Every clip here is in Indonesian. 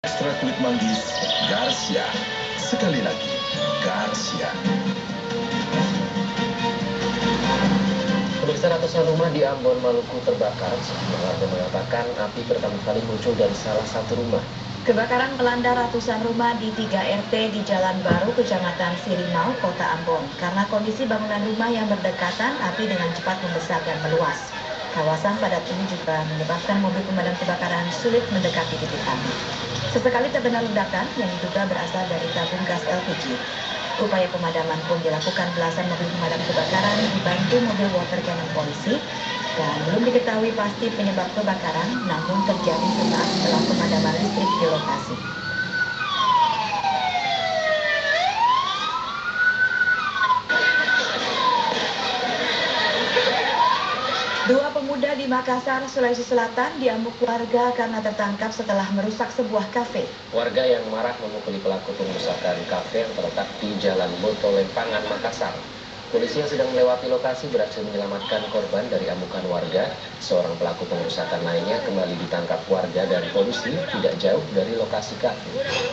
Ekstra kulit manggis, Garcia. Sekali lagi, Garcia. Pemirsa, ratusan rumah di Ambon, Maluku terbakar. Sejumlah warga mengatakan api pertama kali muncul dari salah satu rumah. Kebakaran melanda ratusan rumah di 3 RT di Jalan Baru, Kecamatan Sirimau, Kota Ambon. Karena kondisi bangunan rumah yang berdekatan, api dengan cepat membesar dan meluas. Kawasan padat ini juga menyebabkan mobil pemadam kebakaran sulit mendekati titik api. Sesekali terdengar ledakan yang diduga berasal dari tabung gas LPG. Upaya pemadaman pun dilakukan belasan mobil pemadam kebakaran dibantu mobil water cannon polisi, dan belum diketahui pasti penyebab kebakaran, namun terjadi sesaat setelah pemadaman listrik di lokasi. Dua pemuda di Makassar, Sulawesi Selatan diamuk warga karena tertangkap setelah merusak sebuah kafe. Warga yang marah memukuli pelaku pengerusakan kafe yang terletak di Jalan Boto Lempangan, Makassar. Polisi yang sedang melewati lokasi berhasil menyelamatkan korban dari amukan warga. Seorang pelaku pengerusakan lainnya kembali ditangkap warga dan polisi tidak jauh dari lokasi kafe.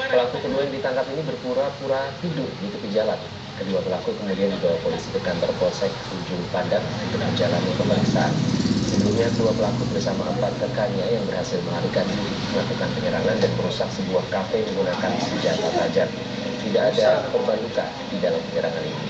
Pelaku kedua yang ditangkap ini berpura-pura tidur di tepi jalan. Kedua pelaku kemudian dibawa polisi ke kantor Polsek Ujung Pandang untuk menjalani pemeriksaan. Sebelumnya, kedua pelaku bersama 4 rekannya yang berhasil melarikan diri melakukan penyerangan dan merusak sebuah kafe menggunakan senjata tajam. Tidak ada korban luka di dalam penyerangan ini.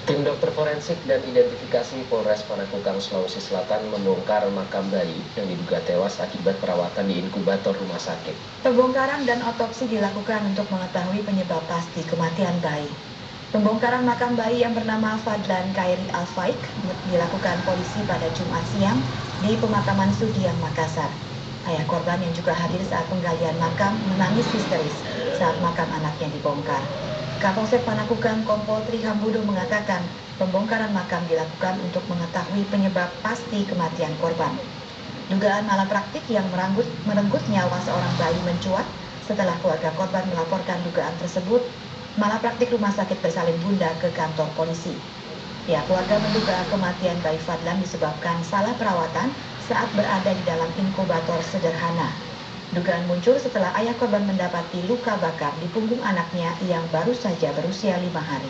Tim dokter forensik dan identifikasi Polres Panakukang, Sulawesi Selatan membongkar makam bayi yang diduga tewas akibat perawatan di inkubator rumah sakit. Pembongkaran dan otopsi dilakukan untuk mengetahui penyebab pasti kematian bayi. Pembongkaran makam bayi yang bernama Fadlan Khairi Al-Faik dilakukan polisi pada Jumat siang di pemakaman Sudiang, Makassar. Ayah korban yang juga hadir saat penggalian makam menangis histeris saat makam anaknya dibongkar. Kapolsek Panakukang Kompol Tri Hambudo mengatakan pembongkaran makam dilakukan untuk mengetahui penyebab pasti kematian korban. Dugaan malapraktik yang merenggut nyawa seorang bayi mencuat setelah keluarga korban melaporkan dugaan tersebut. Malapraktik rumah sakit bersalin bunda ke kantor polisi. Pihak keluarga menduga kematian bayi Fadlan disebabkan salah perawatan saat berada di dalam inkubator sederhana. Dugaan muncul setelah ayah korban mendapati luka bakar di punggung anaknya yang baru saja berusia 5 hari.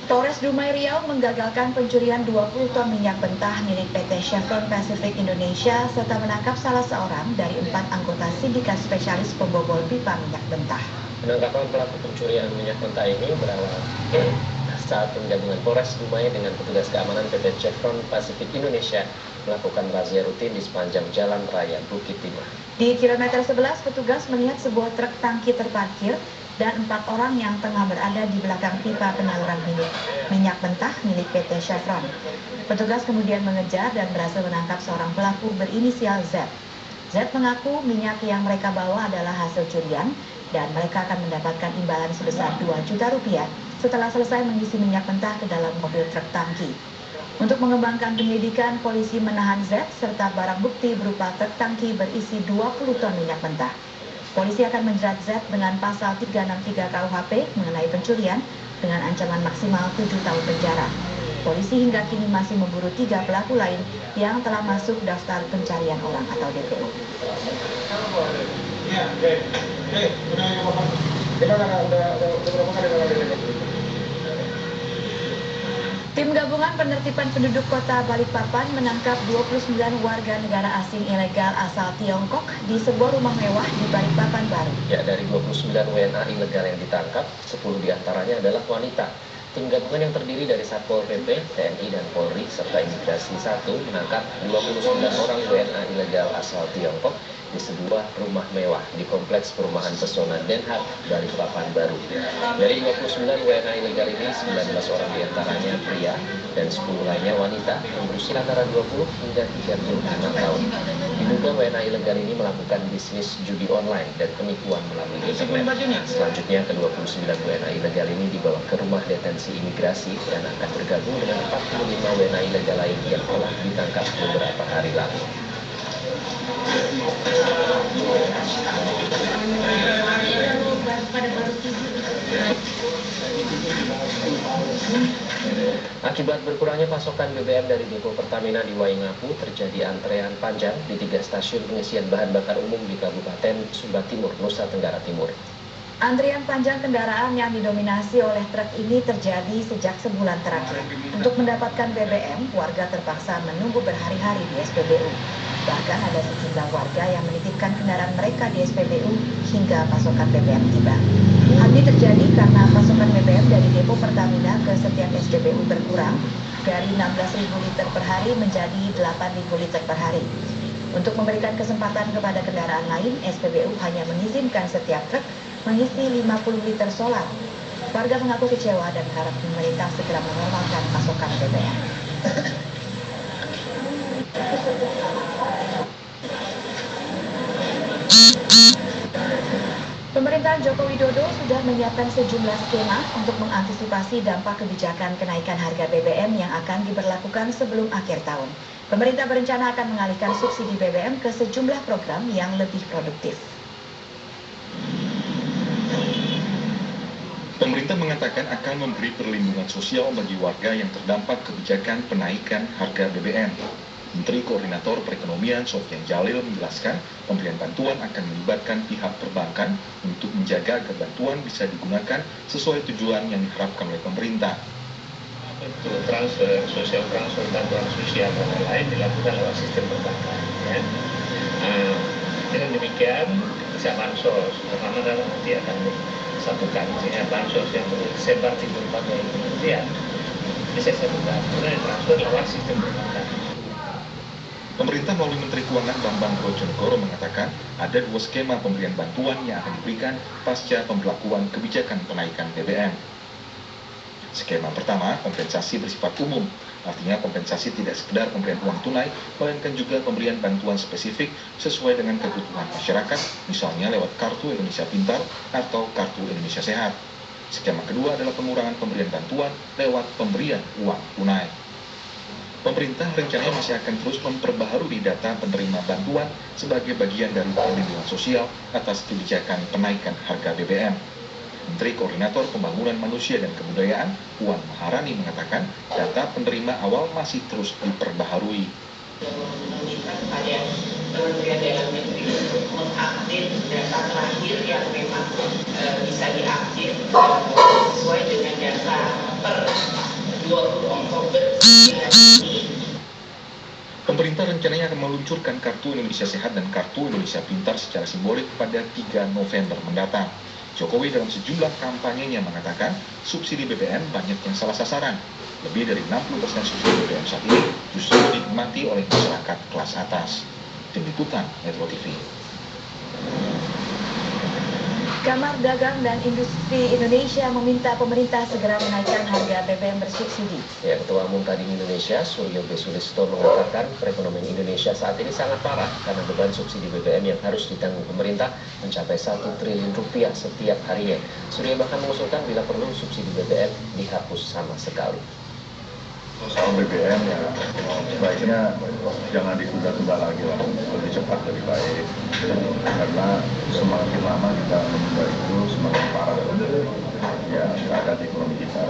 Polres Dumai Riau menggagalkan pencurian 20 ton minyak mentah milik PT Chevron Pacific Indonesia serta menangkap salah seorang dari 4 anggota sindikat spesialis pembobol pipa minyak mentah. Penangkapan pelaku pencurian minyak mentah ini berawal saat tim gabungan Polres Dumai dengan petugas keamanan PT Chevron Pacific Indonesia melakukan razia rutin di sepanjang Jalan Raya Bukit Timah. Di kilometer 11, petugas melihat sebuah truk tangki terparkir dan 4 orang yang tengah berada di belakang pipa penyaluran minyak mentah milik PT Chevron. Petugas kemudian mengejar dan berhasil menangkap seorang pelaku berinisial Z. Z mengaku minyak yang mereka bawa adalah hasil curian dan mereka akan mendapatkan imbalan sebesar 2 juta rupiah setelah selesai mengisi minyak mentah ke dalam mobil truk tangki. Untuk mengembangkan penyelidikan, polisi menahan Z serta barang bukti berupa truk tangki berisi 20 ton minyak mentah. Polisi akan menjerat Z dengan pasal 363 KUHP mengenai pencurian dengan ancaman maksimal 7 tahun penjara. Polisi hingga kini masih memburu 3 pelaku lain yang telah masuk daftar pencarian orang atau DPO. Tim gabungan penertiban penduduk kota Balikpapan menangkap 29 warga negara asing ilegal asal Tiongkok di sebuah rumah mewah di Balikpapan baru. Ya, dari 29 WNA ilegal yang ditangkap, 10 diantaranya adalah wanita. Tim gabungan yang terdiri dari Satpol PP, TNI, dan Polri, serta Imigrasi 1 menangkap 29 orang WNA ilegal asal Tiongkok di sebuah rumah mewah di Kompleks Perumahan Pesona Den Haag, Balikpapan baru. Dari 29 WNA ilegal ini, 19 orang diantaranya pria dan 10 lainnya wanita yang berusia antara 20 hingga 35 tahun. Diduga WNA ilegal ini melakukan bisnis judi online dan penipuan melalui internet. Selanjutnya, ke-29 WNA ilegal ini dibawa ke rumah detensi imigrasi dan akan bergabung dengan 45 WNA ilegal lain yang telah ditangkap beberapa hari lalu. Pada baru Akibat berkurangnya pasokan BBM dari depo Pertamina di Waingapu, terjadi antrean panjang di 3 stasiun pengisian bahan bakar umum di Kabupaten Sumba Timur, Nusa Tenggara Timur. Antrian panjang kendaraan yang didominasi oleh truk ini terjadi sejak sebulan terakhir. Untuk mendapatkan BBM, warga terpaksa menunggu berhari-hari di SPBU. Bahkan ada sejumlah warga yang menitipkan kendaraan mereka di SPBU hingga pasokan BBM tiba. Hal ini terjadi karena pasokan BBM dari depo Pertamina ke setiap SPBU berkurang dari 16.000 liter per hari menjadi 8.000 liter per hari. Untuk memberikan kesempatan kepada kendaraan lain, SPBU hanya mengizinkan setiap truk mengisi 50 liter solar. Warga mengaku kecewa dan berharap pemerintah segera menormalkan pasokan BBM. Pemerintahan Joko Widodo sudah menyiapkan sejumlah skema untuk mengantisipasi dampak kebijakan kenaikan harga BBM yang akan diberlakukan sebelum akhir tahun. Pemerintah berencana akan mengalihkan subsidi BBM ke sejumlah program yang lebih produktif. Pemerintah mengatakan akan memberi perlindungan sosial bagi warga yang terdampak kebijakan penaikan harga BBM. Menteri Koordinator Perekonomian Sofyan Jalil menjelaskan pemberian bantuan akan melibatkan pihak perbankan untuk menjaga agar bantuan bisa digunakan sesuai tujuan yang diharapkan oleh pemerintah. Untuk transfer, sosial transfer, bantuan sosial dan lain-lain dilakukan lewat sistem perbankan. Ya. Dengan demikian bisa bansos, pertama adalah nanti akan disatukan sehingga bansos yang tersebar di berbagai kementerian bisa disatukan, kemudian transfer lewat sistem perbankan. Pemerintah melalui Menteri Keuangan Bambang Brojonegoro mengatakan ada 2 skema pemberian bantuan yang akan diberikan pasca pemberlakuan kebijakan penaikan BBM. Skema pertama, kompensasi bersifat umum, artinya kompensasi tidak sekedar pemberian uang tunai, melainkan juga pemberian bantuan spesifik sesuai dengan kebutuhan masyarakat, misalnya lewat Kartu Indonesia Pintar atau Kartu Indonesia Sehat. Skema kedua adalah pengurangan pemberian bantuan lewat pemberian uang tunai. Pemerintah rencananya masih akan terus memperbaharui data penerima bantuan sebagai bagian dari perlindungan sosial atas kebijakan penaikan harga BBM. Menteri Koordinator Pembangunan Manusia dan Kebudayaan, Puan Maharani mengatakan data penerima awal masih terus diperbaharui. Supaya Kementerian Dalam Negeri mengupdate data terakhir yang memang bisa diupdate sesuai dengan data per 20 Oktober ini. Pemerintah rencananya akan meluncurkan Kartu Indonesia Sehat dan Kartu Indonesia Pintar secara simbolik pada 3 November mendatang. Jokowi dalam sejumlah kampanyenya mengatakan subsidi BBM banyak yang salah sasaran. Lebih dari 60% subsidi BBM saat ini justru dinikmati oleh masyarakat kelas atas. Tim Liputan Metro TV. Kamar Dagang dan Industri Indonesia meminta pemerintah segera menaikkan harga BBM bersubsidi. Ya, Ketua Umum Kadin Indonesia, Suryo B. Sulisto mengatakan perekonomian Indonesia saat ini sangat parah karena beban subsidi BBM yang harus ditanggung pemerintah mencapai 1 triliun rupiah setiap harinya. Suryo bahkan mengusulkan bila perlu subsidi BBM dihapus sama sekali. Soal BBM ya sebaiknya jangan ditunda-tunda lagi lah, lebih cepat lebih baik, karena semakin lama kita menunda itu semakin parah ya keadaan ekonomi kita.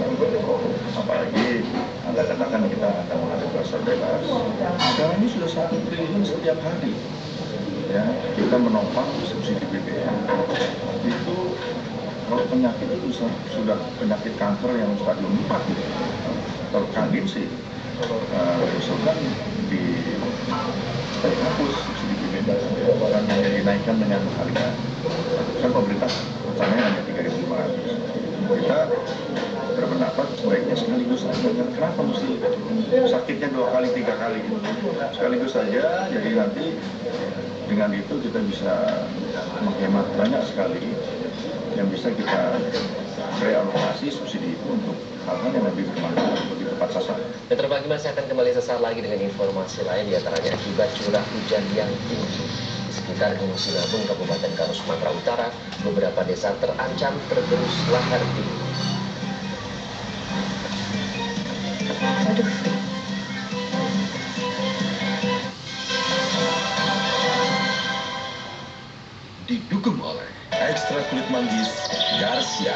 Apalagi Anda katakan kita akan menghadapi pasar bebas. Sekarang ini sudah 1 triliun setiap hari ya, kita menopang subsidi BBM itu. Kalau penyakit itu sudah penyakit kanker yang stadium 4 gitu. Kalau Kadin sih usulkan dihapus subsidi BBM dan hanya dinaikkan dengan harga. Kan pemerintah rencananya hanya 3.500. Kita berpendapat sebaiknya sekaligus saja. Kenapa mesti sakitnya 2 kali 3 kali? Sekaligus saja, jadi nanti dengan itu kita bisa menghemat banyak sekali yang bisa kita realokasi subsidi itu untuk hal-hal yang lebih bermanfaat, lebih tepat sasaran. Metro Pagi masih akan kembali sesaat lagi dengan informasi lain, diantaranya akibat curah hujan yang tinggi di sekitar Gunung Sinabung, Kabupaten Karo, Sumatera Utara, beberapa desa terancam tergerus lahar dingin. Didukung oleh Ekstra Kulit Manggis Garcia.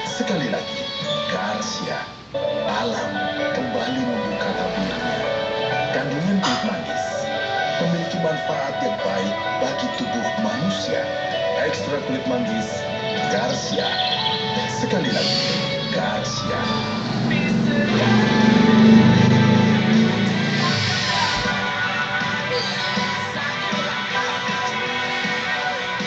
Sekali lagi, Garcia. Alam kembali membuka tabirnya. Kandungan kulit manggis memiliki manfaat yang baik bagi tubuh manusia. Ekstra kulit manggis, Garcia. Sekali lagi, Garcia.